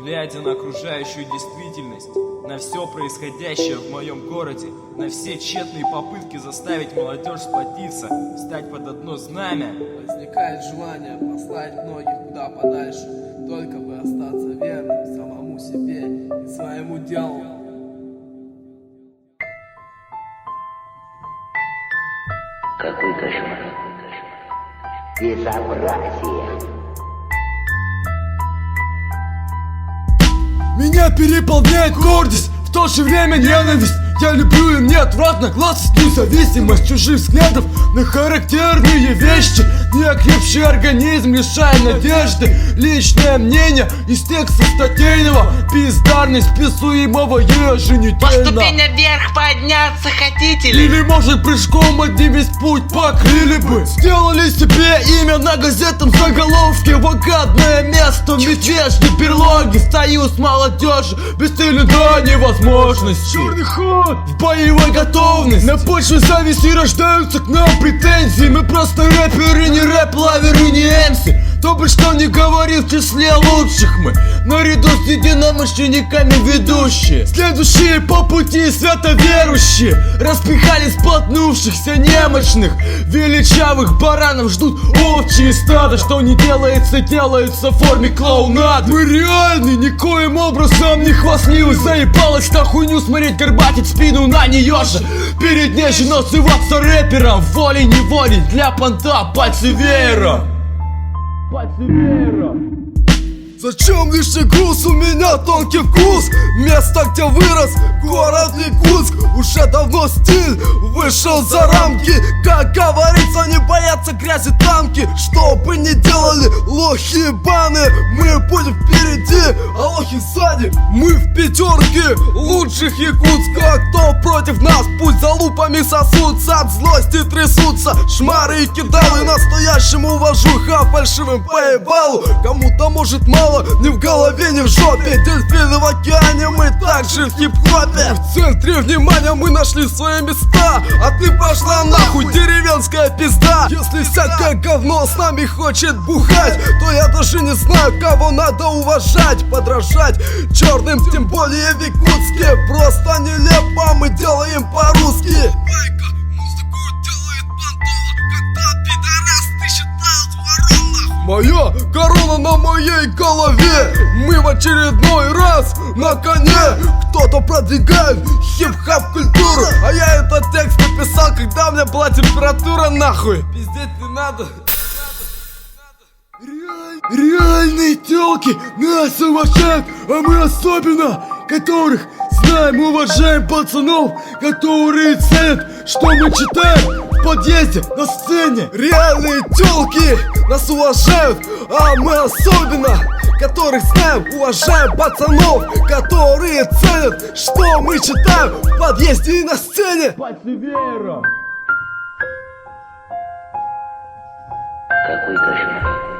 Глядя на окружающую действительность, на все происходящее в моем городе, на все тщетные попытки заставить молодежь сплотиться, встать под одно знамя, возникает желание послать многих куда подальше, только бы остаться верным самому себе и своему делу. Какой кошмар. Безобразие. Меня переполняет гордость, в то же время ненависть. Я люблю и мне отвратно глазить независимость чужих взглядов на характерные вещи. Неокрепший организм лишая надежды. Личное мнение из текста статейного. Бездарность писуемого еженедельно. По ступеням вверх подняться хотите ли? Или может прыжком одним весь путь покрыли бы. Сделали себе имя на газетном заголовке. Вагадное место в медвежьей берлоге. Стою с молодежью без цели до невозможности. Черный ход в боевой готовности. На почве зависти рождаются к нам претензии. Мы просто рэперы, не рэп-лаверы, не эмси. Кто бы что ни говорил, в числе лучших мы, наряду с единомышленниками ведущие. Следующие по пути святоверующие распихали споткнувшихся немощных. Величавых баранов ждут овчие стада. Что не делается, делается в форме клоунады. Мы реальны, никоим образом не хвастливы. Заебалась на хуйню смотреть, горбатить спину на нее же. Перед ней же называться рэпером. Волей-неволей для понта пальцы веера. Зачем лишний груз? У меня тонкий вкус. Место, где вырос город Якутск. Уже давно стиль вышел за рамки. Как говорится, не боятся грязи танки. Что бы ни делали лохи и баны, мы будем впереди, а лохи сзади. Мы в пятерке лучших Якутска. Кто против нас, пусть за лупами сосутся. От злости трясутся шмары и кидалы. Настоящему вожу ха, фальшивым поебалу. Кому-то может мало, ни в голове, ни в жопе. Дельфины в океане, мы также в хип-хопе. В центре внимания мы нашли свои места. А ты пошла нахуй, деревенская пизда. Если всякое говно с нами хочет бухать, то я даже не знаю, кого надо уважать. Подражать черным, тем более в Якутске, просто нелепо, мы делаем по-русски. Моя корона на моей голове. Мы в очередной раз на коне. Кто-то продвигает хип-хоп культуру, а я этот текст написал, когда у меня была температура нахуй. Пиздеть не надо. Реальные тёлки нас уважают, а мы особенно, которых знаем, уважаем пацанов, которые ценят, что мы читаем в подъезде, на сцене. Реальные тёлки нас уважают, а мы особенно, которых знаем, уважаем пацанов, которые ценят, что мы читаем в подъезде и на сцене. Какой кошмар.